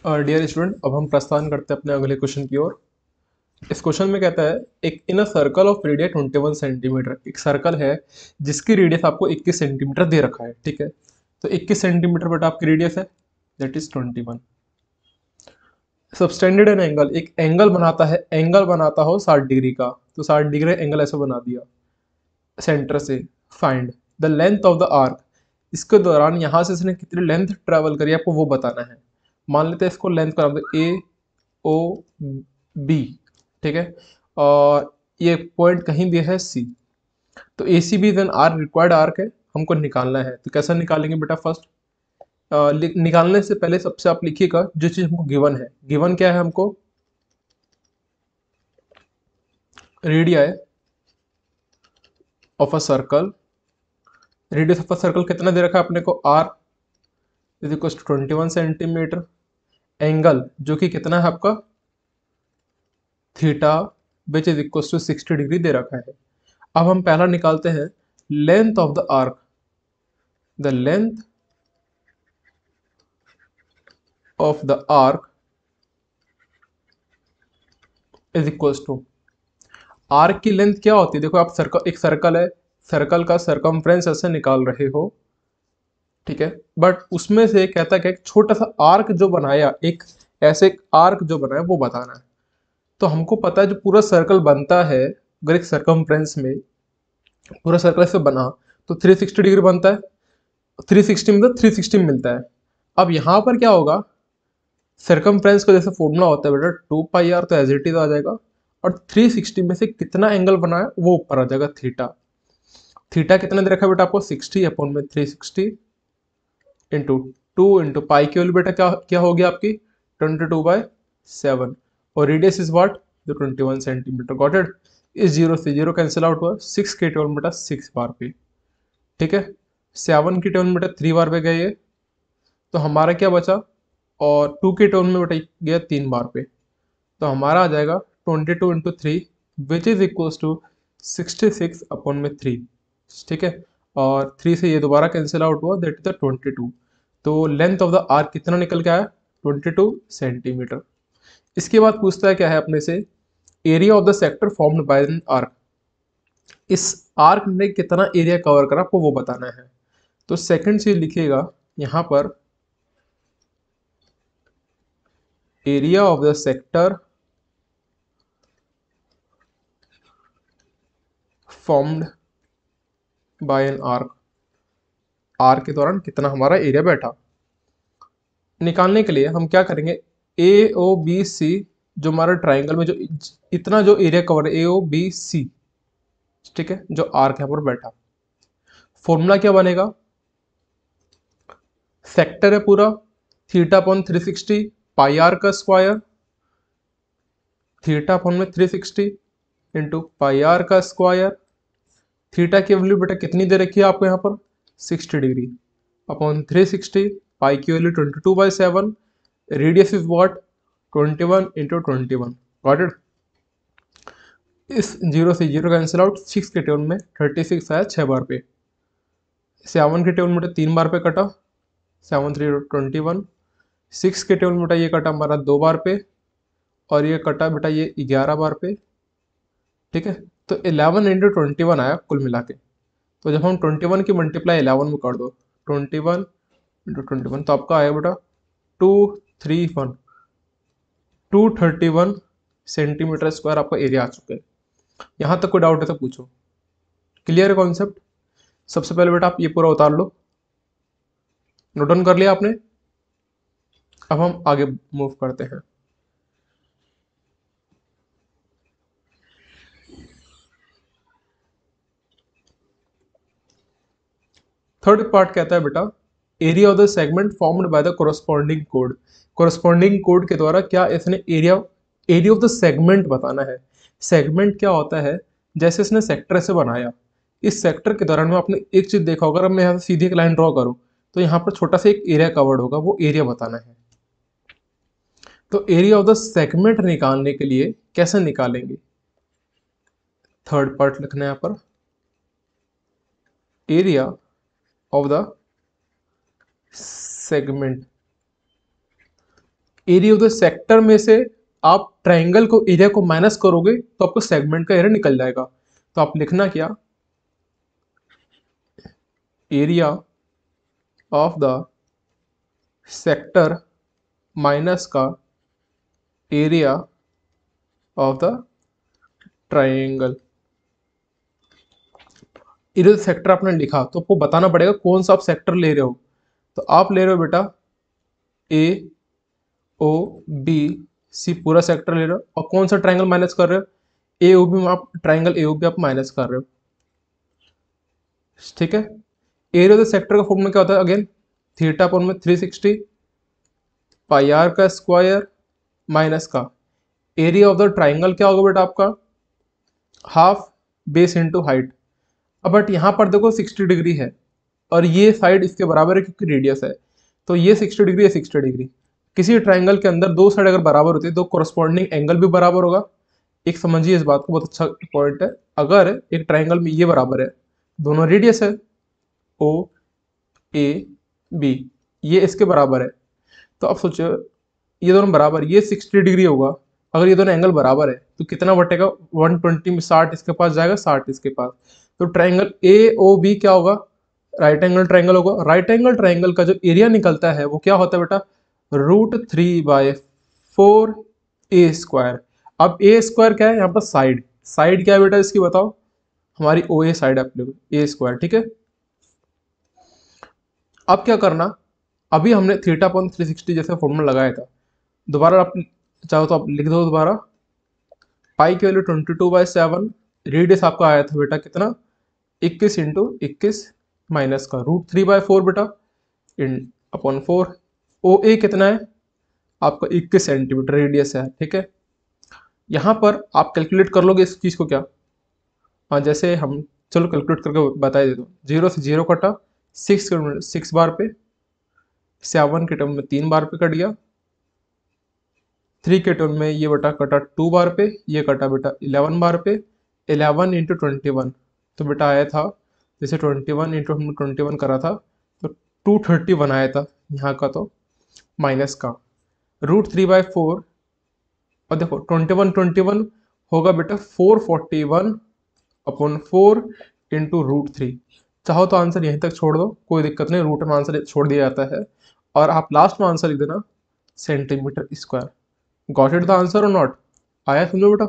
और dear student, अब हम प्रस्थान करते हैं अपने अगले क्वेश्चन की ओर। इस क्वेश्चन में कहता है, एक in a circle of radius 21 centimetre, एक सर्कल है जिसकी रेडियस आपको 21 सेंटीमीटर दे रखा है। ठीक है, तो 21 सेंटीमीटर बेटा आपकी रेडियस है, that is 21। Subtended an angle, एक एंगल बनाता है, एंगल बनाता हो 60 डिग्री का, तो 60 डिग्री एंगल ऐसे बना दिया सेंटर से। Find the length of the arc, इसके दौरान यहाँ से इसने कितनी लेंथ ट्रेवल करी आपको वो बताना है। मान लेते हैं इसको लेंथ का नाम दे ए ओ बी। ठीक है, और ये पॉइंट कहीं भी है सी, तो A C B then R required arc है, हमको निकालना है। तो कैसा निकालेंगे बेटा? फर्स्ट निकालने से पहले सबसे आप लिखिएगा जो चीज़ हमको गिवन है। गिवन क्या है हमको? Radii of a circle, radius of a circle कितना दे रखा है अपने को? R is equal to 21 centimetre. Angle जो कि कितना है आपका? Theta which is equal to 60 degree दे रखा है। अब हम पहला निकालते हैं length of the arc. The length of the arc is equal to, arc की लेंथ क्या होती है? देखो आप सर्कल, एक सर्कल है, सर्कल का सरकमफ्रेंस ऐसे निकाल रहे हो। ठीक है, बट उसमें से कहता है कि एक छोटा सा आर्क जो बनाया, एक ऐसे एक आर्क जो बनाया वो बताना है। तो हमको पता है जो पूरा सर्कल बनता है, अगर एक सरकमफ्रेंस में पूरा सर्कल से बना तो 360 डिग्री बनता है। 360 मतलब 360 मिलता है। अब यहाँ पर क्या होगा? सरकमफ्रेंस का जैसे फॉर्मूला होता है बेटा 2 पाई आर, तो एज इट इज आ जाएगा। और 360 में से कितना एंगल बना है वो ऊपर आ जाएगा, थीटा। थीटा कितना दे रखा है बेटा आपको? 60 अपॉन में 360 इंटू 2 इंटू पाई की वैल्यू बेटा क्या होगी आपकी? 22/7। और रेडियस इज व्हाट? जो 21 सेंटीमीटर। Got it? इस जीरो से जीरो कैंसिल आउट हुआ, 6 के टेबल बेटा 6 बार पे। ठीक है, 7 की टेबल बेटा 3 बार पे गए ये, तो हमारा क्या बचा? और 2 के टेबल में बेटा गया 3 बार पे, तो हमारा आ जाएगा 22 into 3 which is equals to 66/3। ठीक है, और 3 से ये दोबारा कैंसिल आउट हुआ, दैट इज द 22। तो लेंथ ऑफ द आर्क कितना निकल के आया? 22 सेंटीमीटर। इसके बाद पूछता है क्या है अपने से? Area of the sector formed by an arc, इस आर्क ने कितना एरिया कवर करा आपको वो बताना है। तो सेकंड चीज लिखिएगा यहाँ पर, area of the sector formed by an arc, arc के दौरान कितना हमारा एरिया बैठा। निकालने के लिए हम क्या करेंगे? ए ओ बी सी, जो हमारा ट्राइंगल में जो इतना जो एरिया कवर है, ए ओ बी सी, ठीक है, जो आर्क यहाँ पर बैठा, फॉर्मूला क्या बनेगा? सेक्टर है पूरा, थीटा अपॉन 360 पाई आर का स्क्वायर, थीटा अपॉन में 360 इंटू पाई आर का स्क्वायर। थीटा की वैल्यू बेटा कितनी दे रखी है आपको यहाँ पर? 60 डिग्री अपॉन 360, पाई की value 22/7। Radius is what? 21 into 21। Got it? इस जीरो से जीरो कैंसिल आउट, 6 के टेबल में 36 आया 6 बार पे। 7 के टेबल में 3 बार पे कटा, 7 3 21। 6 के टेबल में ये कटा हमारा 2 बार पे, और ये कटा बेटा ये 11 बार पे। ठीक है, तो 11 इंटू 21 आया कुल मिला के। तो जब हम 21 की मल्टीप्लाई 11 में कर दो, 21 इंटू 21, तो आपका आया बेटा 231, 231 सेंटीमीटर स्क्वायर आपका एरिया आ चुका है। यहाँ तक कोई डाउट है तो पूछो। क्लियर है कॉन्सेप्ट? सबसे पहले बेटा आप ये पूरा उतार लो, नोट डाउन कर लिया आपने? अब हम आगे मूव करते हैं। थर्ड पार्ट कहता है बेटा, area of the segment formed by the corresponding code. Corresponding code के द्वारा क्या इसने area, area of the segment बताना है। सेगमेंट क्या होता है? जैसे इसने सेक्टर से बनाया, इस सेक्टर के दौरान में आपने एक चीज देखा होगा, अगर मैं यहाँ से सीधी एक लाइन ड्रॉ करूँ तो यहाँ पर छोटा सा एक एरिया कवर्ड होगा, वो एरिया बताना है। तो एरिया ऑफ द सेगमेंट निकालने के लिए कैसे निकालेंगे? थर्ड पार्ट लिखना है यहाँ पर, area of the segment area of the sector में से आप ट्राइंगल को एरिया को माइनस करोगे तो आपको सेगमेंट का एरिया निकल जाएगा। तो आप लिखना क्या, area of the sector minus का area of the triangle. Area of the sector आपने लिखा तो आपको बताना पड़ेगा कौन सा आप सेक्टर ले रहे हो। तो आप ले रहे हो बेटा ए ओ बी सी पूरा सेक्टर ले रहे हो, और कौन सा ट्राइंगल माइनस कर रहे हो, ए ओ बी में आप ट्राइंगल ए ओ बी आप माइनस कर रहे हो। ठीक है, एरिया ऑफ द सेक्टर का फॉर्मूला क्या होता है, अगेन थीटा अपॉन में 360 पाई आर का स्क्वायर माइनस का एरिया ऑफ द ट्राइंगल क्या होगा बेटा आपका, हाफ बेस इंटू हाइट। अब बट यहाँ पर देखो 60 डिग्री है और ये साइड इसके बराबर है क्योंकि रेडियस है, तो ये 60 डिग्री है 60 डिग्री। किसी ट्राइंगल के अंदर दो साइड अगर बराबर होती है तो कोरस्पॉन्डिंग एंगल भी बराबर होगा। एक समझिए इस बात को, बहुत अच्छा पॉइंट है। अगर एक ट्राइंगल में ये बराबर है, दोनों रेडियस है ओ ए बी, ये इसके बराबर है, तो अब सोचो ये दोनों बराबर, ये 60 डिग्री होगा, अगर ये दोनों एंगल बराबर है तो कितना बटेगा, 120 में 60 इसके पास जाएगा 60 इसके पास, तो ट्राइंगल ए ओ बी क्या होगा, राइट एंगल ट्राइंगल होगा। राइट एंगल ट्राइंगल का जो एरिया निकलता है वो क्या होता है बेटा, √3/4 ए स्क्वायर। अब ए स्क्वायर क्या है यहाँ पर, साइड, साइड क्या है बेटा इसकी बताओ, हमारी ओ ए साइड ए स्क्वायर। ठीक है, अब क्या करना, अभी हमने थीटा अपॉन 360 जैसा फॉर्मूला लगाया था, दोबारा आप चाहो तो आप लिख दो दोबारा। पाई की वैल्यू 22/7, रेडियस आपका आया था बेटा कितना, 21 इंटू 21 माइनस का √3/4 बेटा इन अपॉन 4। ओ ए कितना है आपका, 21 सेंटीमीटर रेडियस है। ठीक है, यहाँ पर आप कैलकुलेट कर लोगे इस चीज़ को क्या, हाँ जैसे हम चलो कैलकुलेट करके बता दे दो। 0 से 0 कटा, 6 बार पे, 7 के टर्म में 3 बार पे कट गया, 3 के टर्म में ये बेटा कटा 2 बार पे, ये कटा बेटा 11 बार पे, 11 इंटू 21, तो बेटा आया था जैसे 21 इंटू हमने 21 करा था तो 231 आया था यहाँ का, तो माइनस का √3/4, और देखो 21 होगा बेटा 441 अपॉन 4 इंटू √3। चाहो तो आंसर यहीं तक छोड़ दो, कोई दिक्कत नहीं, रूट में आंसर छोड़ दिया जाता है, और आप लास्ट में आंसर लिख देना centimetre square. Got it the answer और नॉट, आया समझो बेटा।